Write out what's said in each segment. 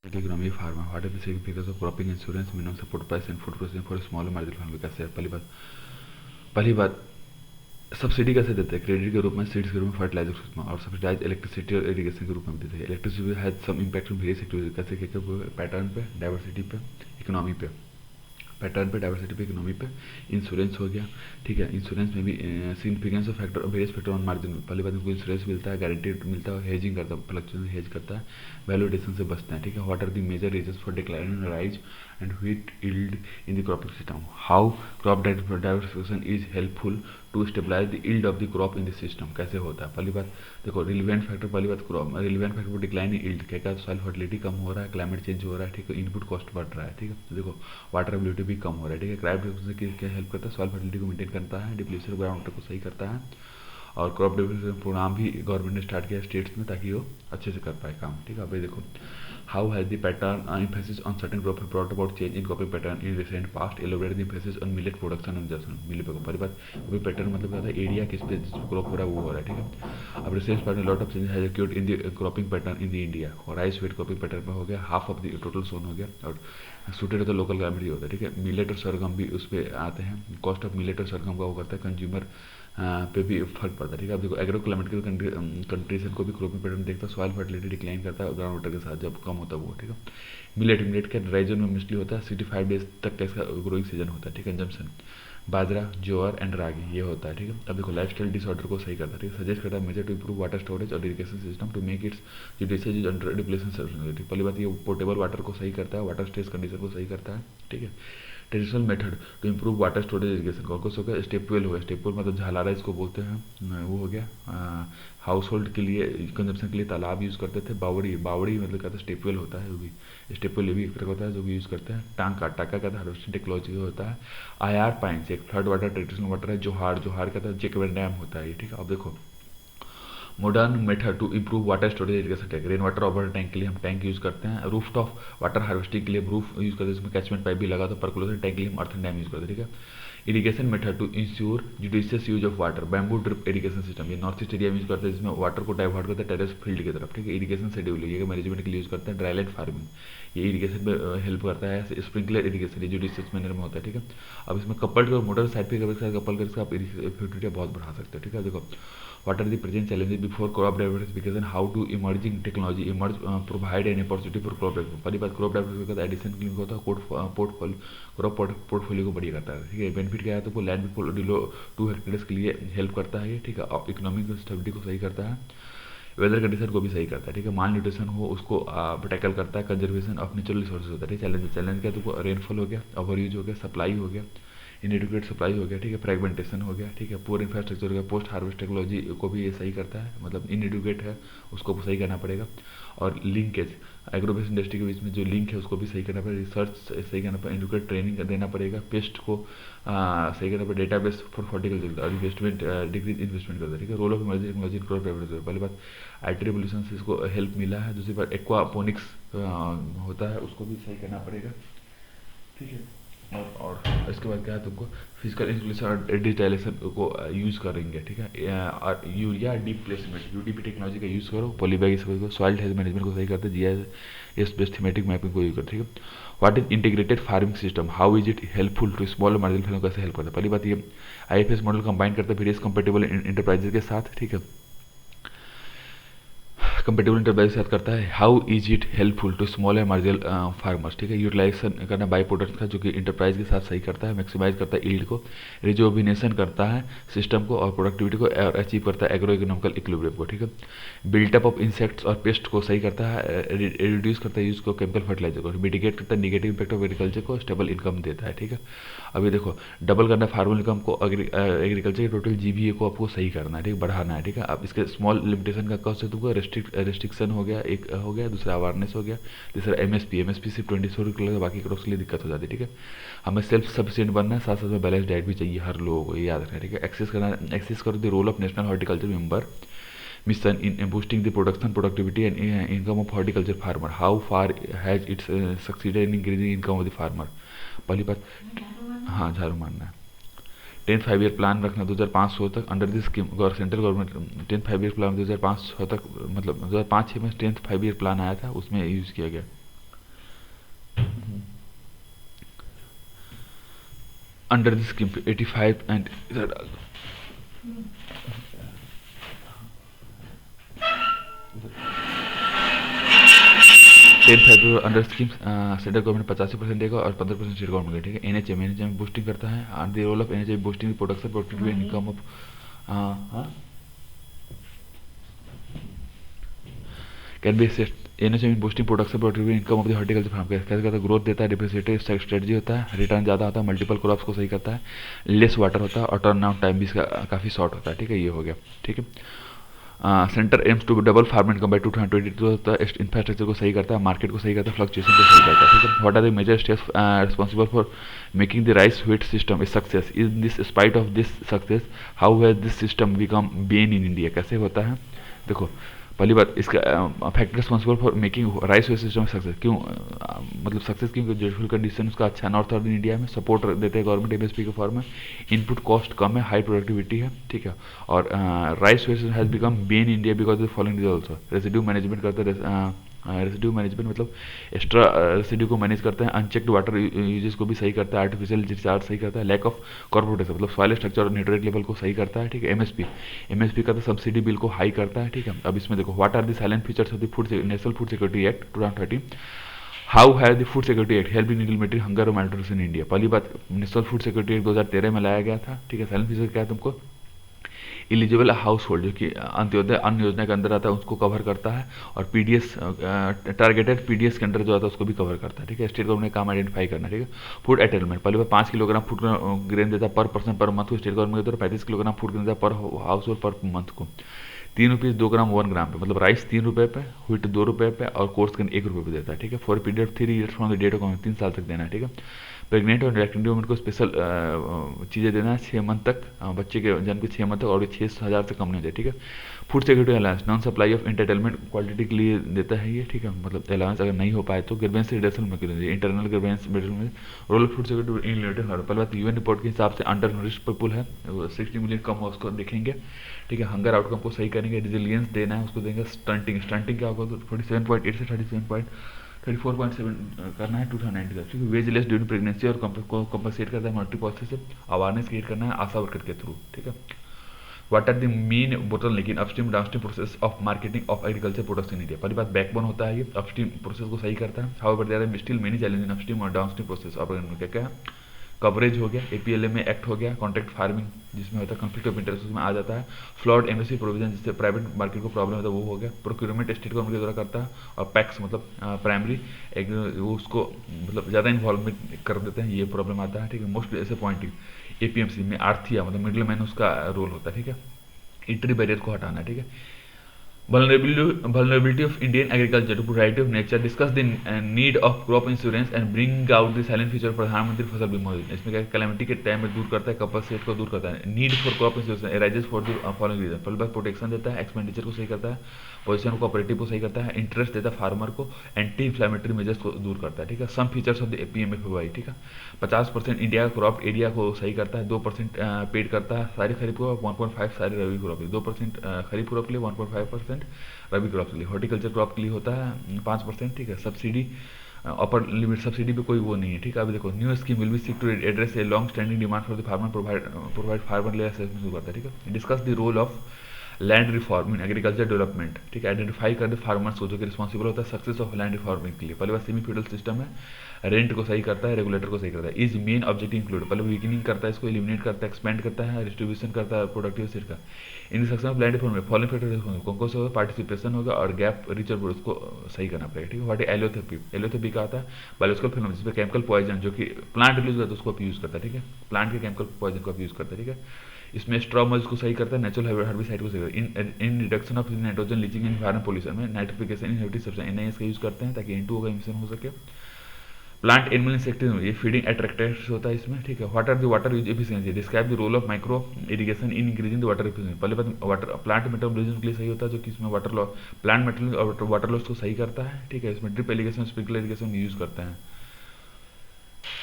Economy farmer what is the significance of cropping insurance minimum support price and food processing for small marginal farmer कैसे है? पहली बात subsidy कैसे देते हैं? क्रेडिट के रूप में, सीड्स के रूप में, फर्टिलाइजर और सब्सिडाइज इलेक्ट्रिसिटी और इरिगेशन के रूप में देते हैं। Electricity has some impact on various activities कैसे क्या पैटर्न पे, डाइवर्सिटी पे, इकोनॉमी पे, पैटर्न पे, डाइवर्सिटी पे, इकोनॉमी पे। इंश्योरेंस हो गया, ठीक है। इंश्योरेंस में भी significance of factor various factor on margin. पहली बात उनको इंश्योरेंस मिलता है, गारंटीड मिलता है, हेजिंग करता है, फ्लक्चुएशन हेज करता है, वैल्यूडेशन से बचता है, ठीक है। What are the major reasons for decline and rise and wheat yield in the cropping system? How crop diversification is helpful to stabilise the yield of the crop in the system? कैसे होता है? पहली बात देखो, relevant factor, पहली बात crop relevant factor for decline in yield क्या क्या? सॉइल फर्टिलिटी कम हो रहा है, क्लाइमेट चेंज हो रहा है, ठीक है, इनपुट कॉस्ट बढ़ रहा है, ठीक है। तो देखो वाटर एबिलिटी भी कम हो रहा है, ठीक है। क्रॉप डाइवर्सिफिकेशन क्या हेल्प करता है? सॉइल फर्टिलिटी को मेंटेन करता है, डिप्लीशन ग्राउंड वाटर को सही करता है, और क्रॉप डेवलपमेंट प्रोग्राम भी गवर्नमेंट ने स्टार्ट किया स्टेट्स में ताकि वो अच्छे से कर पाए काम, ठीक है। अभी देखो how has the pattern emphasis on certain crop brought about change in cropping pattern in recent past? Elaborate the emphasis on millet production and जर्सन मिले पे पहली बात अभी पैटर्न मतलब क्या था? एरिया किस पे क्रॉप हो रहा है वो हो रहा है, ठीक है। अब रिसेंट पार्ट में lot of change has occurred in the cropping pattern in the India. Rice wheat cropping pattern में हो गया, half of the total sown हो गया, और सूटेड तो लोकल क्लाइमेट ही होता है, ठीक है। मिलेट और सरगम भी उस पर आते हैं। कॉस्ट ऑफ मिलेट और सरगम का वो करता है कंज्यूमर पे भी फर्क पड़ता है, ठीक है। अब देखो एग्रो क्लाइमेटिकल कंडीशन को भी क्रॉपिंग पैटर्न देखता है, सॉइल फर्टिलिटी डिक्लाइन करता है ग्राउंड वाटर के साथ जब कम होता है वो, ठीक है। मिलेट का ड्राई जोन में मोस्टली होता है, 65 डेज तक का इसका ग्रोइंग सीजन होता है, ठीक है। कंजम्पशन बाजरा, ज्वार एंड रागी ये होता है, ठीक है। अब देखो लाइफ स्टाइल डिसऑर्डर को सही करता है, ठीक है। सजेस्ट करता है measure to improve water storage और irrigation system to make its judicious use under depletion sustainability. पहली बात ये पोर्टेबल वाटर को सही करता है, वाटर स्ट्रेस कंडीशन को सही करता है, ठीक है। Traditional method to improve water storage irrigation कॉर्कस हो गया, स्टेप वेल हो गया, स्टेप वेल मतलब झालारा इसको बोलते हैं, वो हो गया। हाउस होल्ड के लिए कंजप्शन के लिए तालाब यूज़ करते थे। बावड़ी, बावड़ी मतलब क्या था? स्टेप वेल होता है, वो भी स्टेप वेल भी एक तरह का होता है जो भी यूज़ करते हैं। टांका, टाका का हार्वेस्टिंग टेक्नोलॉजी होता है। आईआर पाइंस एक फ्लड वाटर ट्रेडिशनल वाटर है। जोहार, जोहार का था जेकवेन डैम होता है ये, ठीक है। अब देखो modern method to improve water storage irrigation tank, rain water over tank के लिए हम टैंक यूज़ करते हैं। रूफ टॉप वाटर हार्वेस्टिंग के लिए रूफ यूज़ करते हैं, इसमें कैचमेंट पाइप भी लगा तो परकुलेशन टैंक के लिए हम अर्थन डैम यूज़ करते हैं, ठीक है। Irrigation method to ensure judicious use of water, bamboo drip irrigation system, ये नॉर्थ ईस्ट एरिया में यूज करते हैं, जिसमें वाटर को डाइवर्ट करते हैं टेरेस फील्ड की तरफ, ठीक है। इरिगेशन शेड्यूल ये मैनेजमेंट के लिए यूज करते हैं। ड्राईलैंड फार्मिंग ये इरिगेशन में हेल्प करता है। स्प्रिंकलर इरिगेशन ये जुडिशियस मैनर में होता है, ठीक है। अब इसमें कपल्ड मोटर साइड पे कपल करके आप इफेक्टिविटी बहुत बढ़ा सकते हो, ठीक है। देखो what are the present challenges before crop diversification, how to emerging technology emerge provide an opportunity for crop diversification? पहली बात क्रॉप डाइवर्सिफिकेशन का एडिशन के लिए होता है पोर्टफोलियो, क्रॉप पोर्टफोलियो को बड़ी करता है, ठीक है। बेनिफिट क्या है? तो वो लैंड बिलो 2 हेक्टेयर्स के लिए हेल्प करता है ये, ठीक है। और इकोनॉमिक स्टेबिलिटी को सही करता है, वेदर कंडीशन को भी सही करता है, ठीक है। माल न्यूट्रिशन हो उसको टैकल करता है। कंजर्वेशन ऑफ नेचुरल रिसोर्सेज होता है, ठीक है। चैलेंज क्या है? तो रेनफॉल हो गया, ओवर यूज हो गया, सप्लाई हो गया, इनएडिक्वेट सप्लाई हो गया, ठीक है। फ्रेगमेंटेशन हो गया, ठीक है। पुअर इंफ्रास्ट्रक्चर हो गया। पोस्ट हार्वेस्ट टेक्नोलॉजी को भी ये सही करता है, मतलब इनएडिक्वेट है उसको सही करना पड़ेगा। और लिंकेज एग्रोबेस इंडस्ट्री के बीच में जो लिंक है उसको भी सही करना पड़ेगा। रिसर्च सही करना पड़ेगा, एडुकेट ट्रेनिंग देना पड़ेगा। पेस्ट को सही करना पड़ेगा। डेटाबेस फॉर हॉर्टिकल्चर और इन्वेस्टमेंट डिक्रीज इन्वेस्टमेंट करता है, ठीक है। Role of emerging technology in crop diversification, पहली बात आईटी रिवोल्यूशन से इसको हेल्प मिला है। दूसरी बात एक्वापोनिक्स होता है उसको भी सही करना पड़ेगा, ठीक है। और इसके बाद क्या है? तुमको फिजिकल इंस्टॉलेशन और डिजिटलाइजेशन को यूज़ करेंगे, ठीक है। और urea deep placement UDP technology का यूज़ करो। पॉलीबैग इसको सॉइल हेल्थ मैनेजमेंट को सही करते हैं। जीआईएस बेस्ड थीमेटिक मैपिंग को यूज करते हैं, ठीक है। What is integrated farming system, how is it helpful to small marginal farmer, कैसे हेल्प करता है? पहली बात ये आईएफएस मॉडल कंबाइन करता है वेरियस कंपेटेबल इंटरप्राइजेज के साथ, ठीक है। कंपेटेबल इंटरप्राइज के साथ करता है। How is it helpful to small and marginal farmers, ठीक है। यूटिलाइजेशन करना बाई प्रोडक्ट का जो कि इंटरप्राइज के साथ सही करता है। मैक्सिमाइज करता है यील्ड को, रिजोविनेशन करता है सिस्टम को और प्रोडक्टिविटी को, और अचीव करता है एग्रो इकोनॉमिकल इक्विलिब्रियम को, ठीक है। बिल्टअप ऑफ इंसेक्ट्स और पेस्ट को सही करता है। रिड्यूस करता है यूज को केमिकल फर्टिलाइजर को, मिटिगेट करता है निगेटिव इम्पैक्ट ऑफ एग्रीकल्चर को, स्टेबल इनकम देता है, ठीक है। अभी देखो डबल करना है फार्मर इनकम को, एग्रीकल्चर के टोटल जीबीए को आपको सही करना है, ठीक है, बढ़ाना है, ठीक है। अब इसके स्मॉल लिमिटेशन का कॉस्ट है तुमको रेस्ट्रिक्शन हो गया, एक हो गया, दूसरा अवेयरनेस हो गया, तीसरा एमएसपी सिर्फ 24 के लिए, बाकी क्रॉप्स के लिए दिक्कत हो जाती है, ठीक है। हमें सेल्फ सफिशिएंट बनना है, साथ साथ में बैलेंस डाइट भी चाहिए हर लोगों को, ये याद रखना है, ठीक है। एक्सेस करो the role of national horticulture member mission in boosting the production productivity and income of horticulture farmer, how far has it succeeded in increasing income of the farmer? पहली बात हाँ झाड़ू मारना है। 10th 5 ईयर प्लान रखना 2500 तक under this scheme central government 10th 5 year plan 2500 तक, मतलब 2005-6 में 10th 5 ईयर प्लान आया था उसमें यूज़ किया गया। Under this scheme 85 and 10 under scheme central government 85% देगा और 15% स्टेट गवर्नमेंट का। ठीक है। एनएचएम बूस्टिंग करता है, the role of NHM boosting production productivity income of can be NHM boosting production productivity income of the horticulture farm. कैसे करता है? ग्रोथ देता है, डिफरेंशिएटेड स्ट्रेटजी होता है, रिटर्न ज़्यादा होता है, मल्टीपल क्रॉप्स को सही करता है, लेस वाटर होता है और टर्न आउट टाइम भी इसका काफ़ी शॉर्ट होता है। ठीक है, ये हो गया। ठीक है। Centre aims to double farm income by 2022 होता है, इंफ्रास्ट्रक्चर को सही करता है, मार्केट को सही करता है, फ्लक्चुएशन को सही करता है। ठीक है। What are the major steps responsible for making the rice wheat system is success? In this spite of this success how has this system become bane in India? कैसे होता है? देखो, पहली बात, इसका factor responsible for making rice wheat system success क्यों, मतलब success क्योंकि जोग्राफिकल कंडीशन उसका अच्छा है, नॉर्थ ईस्टर्न इंडिया में सपोर्ट देते हैं गवर्नमेंट एमएसपी के फॉर्म में, इनपुट कॉस्ट कम है, हाई प्रोडक्टिविटी है। ठीक है। और rice wheat has become Ben India because of following also residue management करते हैं, रेसिड्यू मैनेजमेंट मतलब एक्स्ट्रा रेसिड्यू को मैनेज करते हैं, अनचेक्ड वाटर यूजेस को भी सही करता है, आर्टिफिशियल रिचार्ज सही करता है, लैक ऑफ क्रॉप रोटेशन मतलब सॉइल स्ट्रक्चर और न्यूट्रिएंट लेवल को सही करता है। ठीक है। एमएसपी का तो सब्सिडी बिल को हाई करता है। ठीक है। अब इसमें देखो, what are the silent features of the food national food security act 2013। How has the food security act help in military hunger और माल्न्यूट्रिशन इन इंडिया? पहली बात, नेशनल फूड सिक्योरिटी एक्ट 2013 में लाया गया था। ठीक है। साइलेंट फीचर क्या है तुमको? एलिजिबल हाउस होल्ड जो कि अंत्योदय अन्न योजना के अंदर आता है उसको कवर करता है, और पीडीएस टारगेटेड पीडीएस के अंदर जो आता है उसको भी कवर करता है। ठीक है। स्टेट गवर्नमेंट काम आइडेंटिफाई करना। ठीक है। फूड एटेलमेंट पहले 5 किलोग्राम फूड ग्रेन देता है पर पर्सन पर मंथ को, स्टेट गवर्नमेंट के द्वारा 35 किलोग्राम फूड ग्रेन देता है पर हाउस होल्ड पर मंथ को। 3 रुपीज़ 2 ग्राम 1 ग्राम पे, मतलब राइस 3 रुपये पे, व्हीट 2 रुपये पे और कोर्स गन 1 रुपये पे देता है। ठीक है। For period of 3 years from the date of 3 साल तक देना है। ठीक है। प्रेग्नेंट और लैक्टेंट वुमेन को स्पेशल चीज़ें देना है 6 मंथ तक, बच्चे के जन्म के 6 मंथ तक, और 6,000 से कम नहीं हो जाए। ठीक है। Food security allowance non supply of entertainment quality के लिए देता है ये। ठीक है। मतलब अलाउंस अगर नहीं हो पाए तो ग्रीवेंस रिडक्शन में इंटरनल ग्रीवेंस में role of food security in related. पहले बात, यूएन रिपोर्ट के हिसाब से अंडर नरिश्ड पीपल है 60 मिलियन कम हो, उसको देखेंगे। ठीक है। हंगर आउटकम को सही करेंगे, रिजिलियंस देना है उसको देंगे। स्टंटिंग क्या होगा तो 47.8 से 34.7 करना है 2019 का। ठीक है। वेज लेस ड्यूरिंग प्रेगनेंसी और कंपनसेट करता है मल्टीपॉलिसी से, अवेयरनेस क्रिएट करना है आशा वर्कर के थ्रू। ठीक है। व्हाट आर द मेन बोतल लेकिन upstream downstream process of marketing of agriculture products in India? पहली बात, बैकबोन होता है ये, अपस्ट्रीम प्रोसेस को सही करता है। However there are still many challenge in upstream और डाउनस्ट्रीम प्रोसेस ऑफ क्या है? कवरेज हो गया, एपीएलए एक्ट हो गया, कॉन्ट्रैक्ट फार्मिंग जिसमें होता है कॉन्फ्लिक्ट ऑफ इंटरेस्ट उसमें आ जाता है, फ्लॉड एमएसपी प्रोविजन जिससे प्राइवेट मार्केट को प्रॉब्लम होता है वो हो गया, प्रोक्योरमेंट स्टेट गवर्नमेंट के द्वारा करता है, और पैक्स मतलब प्राइमरी उसको मतलब ज़्यादा इन्वॉल्वमेंट कर देते हैं, ये प्रॉब्लम आता है। ठीक है। मोस्ट डिसअपॉइंटिंग एपीएमसी में आर्थिया मतलब मिडिल मैन उसका रोल होता है। ठीक है। इंट्री बैरियर को हटाना। ठीक है। Vulnerability of Indian agriculture to variety of nature, discuss the need of crop insurance and bring out the silent feature प्रधानमंत्री फसल बीमा योजना। इसमें क्या कैलेमिटी के टाइम में दूर करता है, कंपनसेट को दूर करता है। Need for crop insurance arises for the following reason. पहले बात, प्रोटेक्शन देता है, एक्सपेंडिचर को सही करता है, पोजीशन कोऑपरेटिव को सही करता है, इंटरेस्ट देता है फार्मर को, एंटी इन्फ्लेमेटरी मेजर्स को दूर करता है। ठीक है। Some features of the PMFY. ठीक है। 50% इंडिया क्रॉप एरिया को सही करता है, 2% पेड करता है सारी खरीफ को, 1.5 सारे रबी क्रॉप, 2% खरीफ क्रॉप के लिए, 1.5% रबी क्रॉप के लिए, हॉर्टिकल्चर क्रॉप के लिए होता है 5%। ठीक है। सब्सिडी अपर लिमिट सब्सिडी पे कोई वो नहीं है। ठीक है। अभी देखो, new scheme will be seek to address a long standing demand for the farmer provide farmer layer assessment शुरू करता है। ठीक है। Discuss the role of land reform in agriculture development. ठीक है। आइडेंटिफाई कर दे फार्मर्स को जो कि रिस्पॉन्सिबल होता है सक्सेस ऑफ लैंड रिफॉर्मिंग के लिए। पहले बार सेमी फ्यूडल सिस्टम है, रेंट को सही करता है, रेगुलेटर को सही करता है। इज मेन ऑब्जेक्टिव इंक्लूड पहले वीकनिंग करता है, इसको एलिमिनेट करता है, एक्सपेंड करता है, डिस्ट्रीब्यूशन करता है प्रोडक्टिव सेट का। In section of land reform में फॉलोइंग फैक्टर कौन कौन से होगा? पार्टिसिपेशन होगा और गैप रिच और उसको सही करना पड़ेगा। ठीक है। व्हाट एलोथेरेपी? एलोथेरेपी का आता है बायोलॉजिकल फिनोमेना जिसमें केमिकल पॉइजन जो कि प्लांट रिलीज होता है उसको यूज करता है। ठीक है। प्लांट के केमिकल पॉइजन को यूज करता है। ठीक है। इसमें स्ट्रॉमल्स को सही करता है, नेचुरल हर्बिसाइड को सही करता है। In reduction of nitrogen leaching and environment pollution में नाइट्रिफिकेशन इनहिबिटिव सब्सटेंस एनआईएस का यूज करते हैं ताकि N2 का एमिशन हो सके। प्लांट एनिमल इंसेक्टिसाइड ये फीडिंग एट्रैक्टर्स होता है इसमें। ठीक है। What are the water use efficiency? Describe the role of micro irrigation in increasing the water efficiency. पहले बात, वाटर प्लांट मेटाबॉलिज्म के लिए सही होता है जो कि इसमें वाटर लॉस प्लांट मेटेरियल और वाटर लॉस को सही करता है। ठीक है। इसमें drip irrigation sprinkler irrigation use करते हैं।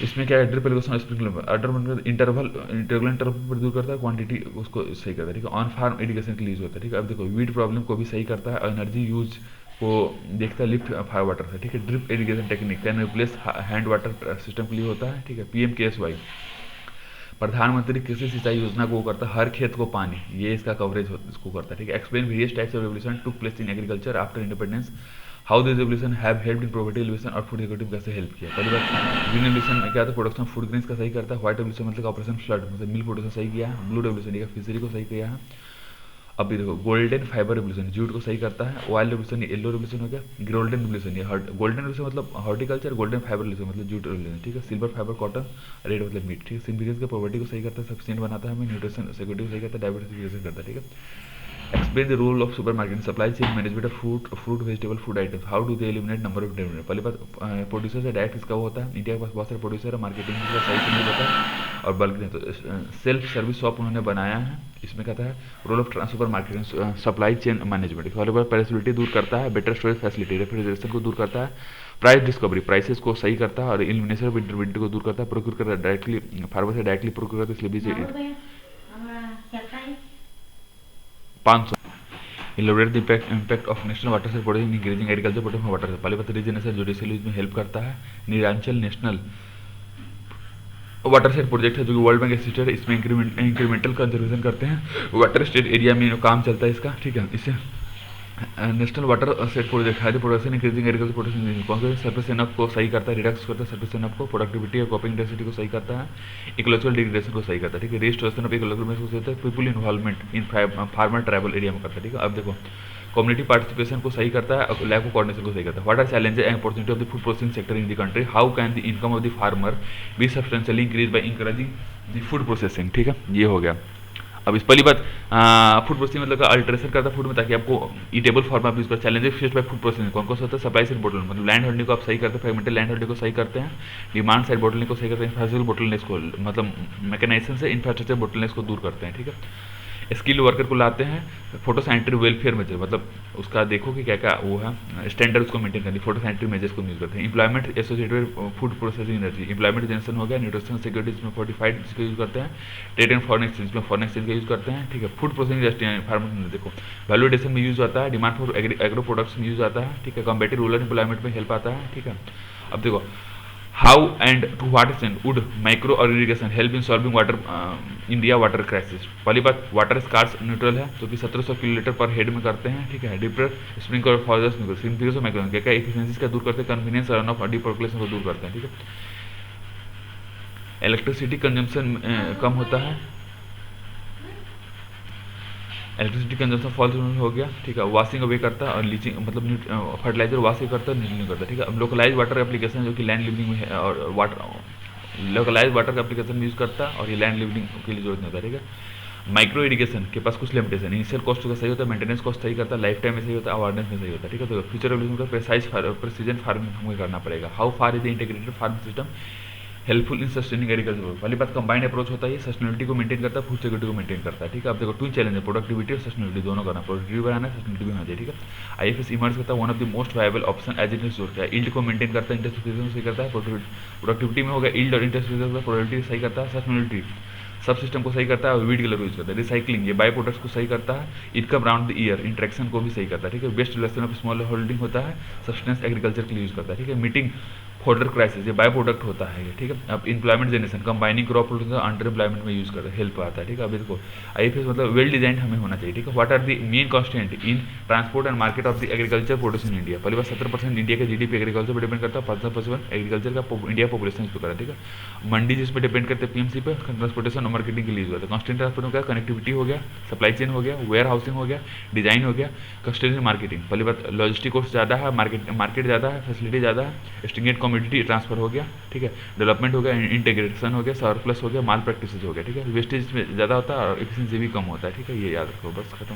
इसमें क्या है? ड्रिप इरिगेशन स्प्रिंकलर इंटरवल पर दूर करता है, क्वांटिटी उसको सही करता है। ठीक है। ऑन फार्म इरिगेशन के लिए यूज होता है। ठीक है। अब देखो, वीड प्रॉब्लम को भी सही करता है, एनर्जी यूज को देखता है, लिफ्ट फायर वाटर से। ठीक है। Drip irrigation technique can replace hand water system के लिए होता है। ठीक है। पीएमकेएसवाई प्रधानमंत्री कृषि सिंचाई योजना को करता है हर खेत को पानी, ये इसका कवरेज इसको करता है, ठीक है। Explain various types of revolution took place in agriculture after independence, how this revolution have helped in poverty alleviation और फूड सिक्योरिटी कैसे हेल्प किया। पहली बात ग्रीन रेवोल्यूशन में क्या था, प्रोडक्शन ऑफ फूड ग्रेन्स का सही करता है। व्हाइट रेवोल्यूशन मतलब ऑपरेशन फ्लड मतलब मिल्क प्रोडक्शन सही किया है। ब्लू रेवोल्यूशन का फिशरी को सही किया है। अब ये देखो गोल्डन फाइबर रेवोल्यूशन जूट को सही करता है। ऑयल रेवोल्यूशन येलो रेवोल्यूशन हो गया। गोल्डन रेवोल्यूशन ये गोल्डन रेवोल्यूशन मतलब हॉर्टिकल्चर, गोल्डन फाइबर रेवोल्यूशन मतलब जूट रेवोल्यूशन, ठीक है। सिल्वर फाइबर कॉटन, रेड मतलब मीट, ठीक है। सिंपलिसिटी का पॉवर्टी को सही करता है, सफिशिएंट बनाता है, हमें न्यूट्रिशन सिक्योरिटी को सही करता है, डाइवर्सिफिकेशन करता है, ठीक है। Explain the role of super market supply chain management of fruit vegetable food items, how do they eliminate number of different. पहली बात प्रोड्यूसर से डायरेक्ट इसका वो होता है, इंडिया के पास बहुत सारे प्रोड्यूसर है, मार्केटिंग का सही से नहीं होता है और बल्क नहीं। तो सेल्फ सर्विस शॉप उन्होंने बनाया है। इसमें कहता है role of super marketing supply chain management, पहली बार पैरेसिबिलिटी दूर करता है, बेटर स्टोरेज फैसिलिटी रेफ्रिजरेशन को दूर करता है, प्राइस डिस्कवरी प्राइसेस को सही करता है और एलिमिनेशन ऑफ इंटरवेंटी को दूर करता है, प्रोक्योर करता है डायरेक्टली फार्मर से डायरेक्टली प्रोक्योर करता है, इसलिए 500 elaborate the impact of national water set project in increasing agriculture product water set. पहले बात रीजनल जुडिशियल यूज में हेल्प करता है। Neelanchal national water set project है जो कि वर्ल्ड बैंक असिस्टेड है, इसमें इंक्रीमेंटल कंजर्वेशन करते हैं, वाटर स्टेट एरिया में काम चलता है इसका, ठीक है। इससे नेशनल वाटर सेट प्रोजेक्ट है जो प्रोडक्शन इंक्रीजिंग एग्रीकल्चर प्रोडक्शन कौन से सरफेस एनफ को सही करता है, रिडक्स करता है सरफेस एनफ को, प्रोडक्टिविटी और कॉपिंग इंटेंसिटी को सही करता है, इकोलॉजिकल डिग्रेडेशन को सही करता है, ठीक है। रिस्टोरेशन ऑफ इकोलॉजिकल को सही करता है, people involvement in farmer tribal area में करता है, ठीक है। अब देखो कम्युनिटी पार्टिसिपेशन को सही करता है और लैब ऑफ कोऑर्डिनेशन को सही करता है। What are challenges and opportunity of the food processing sector in the country, how can the income of the farmer be substantially increase by encouraging the food processing, ठीक है। ये हो गया। अब इस पहली बात फूड प्रोसेसिंग मतलब अल्ट्रेशन करता है फूड में ताकि आपको ईटेबल फॉर्म आप यूज कर। Challenges faced by food processing कौन कौन सा होता है, सप्लाई साइड बोटलनेक मतलब लैंड होल्डिंग को आप सही करते हैं, फ्रेगमेंटेड लैंड होल्डिंग को सही करते हैं, डिमांड साइड बोटलनेक को सही करते हैं, इंफ्रास्ट्रक्चर बोटलनेक को मतलब मैकेनाइजेशन से इंफ्रास्ट्रक्चर बोटलनेक को दूर करते हैं, ठीक है। स्किल वर्कर को लाते हैं, फोटो सैनिटरी वेलफेयर मेजर मतलब उसका देखो कि क्या क्या वो है स्टैंडर्ड उसको मेंटेन करनी, फोटो सैनिटरी मेजर्स को यूज करते हैं। Employment associated food processing energy, employment generation हो गया, न्यूट्रिशन सिक्योरिटी इसमें फोर्टिफाइड इसका यूज करते हैं, ट्रेड एंड फॉरेन एक्सचेंज में फॉरेन एक्सचेंज का यूज करते हैं, ठीक है। फूड प्रोसेसिंग इंडस्ट्री फार्मर में देखो वैल्यूडेशन में यूज आता है, डिमांड फॉर एग्रो प्रोडक्ट्स में यूज आता है, ठीक है। कॉम्बेटिव रूरल एम्प्लॉयमेंट में हेल्प आता है, ठीक है। अब देखो how and to what extent would micro और irrigation help in solving water India water crisis. पहली बात वाटर स्कार्स न्यूट्रल है जो कि 1700 किलोलीटर पर हेड में करते हैं, ठीक है। डिपर स्प्रिंग और फॉर्जर्स में सिंपलिफिकेशन माइक्रो क्या क्या एफिशिएंसीज का दूर करते हैं, कन्वीनियंस रन ऑफ डिपॉपुलेशन को दूर करते हैं, ठीक है। इलेक्ट्रिसिटी कंजम्पशन कम होता है, इलेक्ट्रिसिटी कंजम्पशन फॉल्स हो गया, ठीक है। वॉशिंग अवे करता है और लीचिंग मतलब फर्टिलाइजर वॉश करता है, नीलिंग करता है, ठीक है। अब लोकलाइज वाटर एप्लीकेशन जो कि लैंड लिवलिंग में है और वाटर लोकलाइज वाटर का एप्लीकेशन यूज करता है और ये लैंड लिवलिंग के लिए जरूरत नहीं होता, ठीक है। माइक्रो इरिगेशन के पास कुछ लिमिटेशन, इनिशियल कॉस्ट का सही होता है, मेंटेनेंस कॉस्ट सही करता है, लाइफ टाइम में सही होता है, अवेयरनेस में सही होता है, ठीक है। तो फ्यूचर एवोल्यूशन का प्रिसीजन फार्मिंग हमें करना पड़ेगा। How far is the integrated farming system helpful in sustaining agriculture. पहली बात कंबाइंड अप्रोच होता है, ये सस्टेनेबिलिटी को मेंटेन करता है, फूड सिक्योरिटी को मेंटेन करता है, ठीक है। अब देखो टू चैलेंज है, प्रोडक्टिविटी और सस्टेनेबिलिटी दोनों करना, प्रोडक्टिविटी बनाना है सस्टेनेबिलिटी भी होना चाहिए, ठीक है। आईएफएस इमर्ज करता है one of the most viable option as it is जोर है, यील्ड को मेंटेन करता है, इंटेंसिफिकेशन सही करता है, प्रोडक्टिविटी में होगा यील्ड और इंटेंसिफिकेशन, प्रोडक्टिविटी सही करता है, सस्टेनेबिलिटी सब सिस्टम को सही करता है और वीड किलर को यूज करता है, रिसाइकलिंग ये बाय प्रोडक्ट्स को सही करता है, income round the year interaction को भी सही करता है, ठीक है। Best relation of small holding होता है, सस्टेनेंस एग्रीकल्चर के लिए यूज करता है, ठीक है। मीटिंग होल्डर क्राइसिस ये बाय प्रोडक्ट होता है ये, ठीक है। अब employment generation combining crop production under employment में यूज करता है, हेल्प आता है, ठीक है। अभी देखो आईएफएस मतलब वेल डिजाइन हमें होना चाहिए, ठीक है। What are the main constant in transport and market of the agriculture produce in India. पहली बार 70% इंडिया के जीडीपी एग्रीकल्चर पर डिपेंड करता है, 15% एग्रीकल्चर का इंडिया पॉपुलेशन पे करा, ठीक है। मंडी जिसमें डिपेंड करते हैं पीएमसी पे, ट्रांसपोर्टेशन और मार्केटिंग के लिए यूज होता है। कॉन्स्टेंट ट्रांसपोर्ट का कनेक्टिविटी हो गया, सप्लाई चेन हो गया, वेयर हाउसिंग हो गया, डिजाइन हो गया, कस्टमर मार्केटिंग। पहली बात लॉजिस्टिक कॉस्ट ज़्यादा है, मार्केट ज़्यादा है, फैसिलिटी ज़्यादा है, स्टिंगेट कमोडिटी ट्रांसफर हो गया, ठीक है। डेवलपमेंट हो गया, इंटीग्रेशन हो गया, सरप्लस हो गया, माल प्रैक्टिसेस हो गया, ठीक है। वेस्टेज में ज़्यादा होता है और एफिशिएंसी भी कम होता है, ठीक है। ये याद रखो, बस खत्म।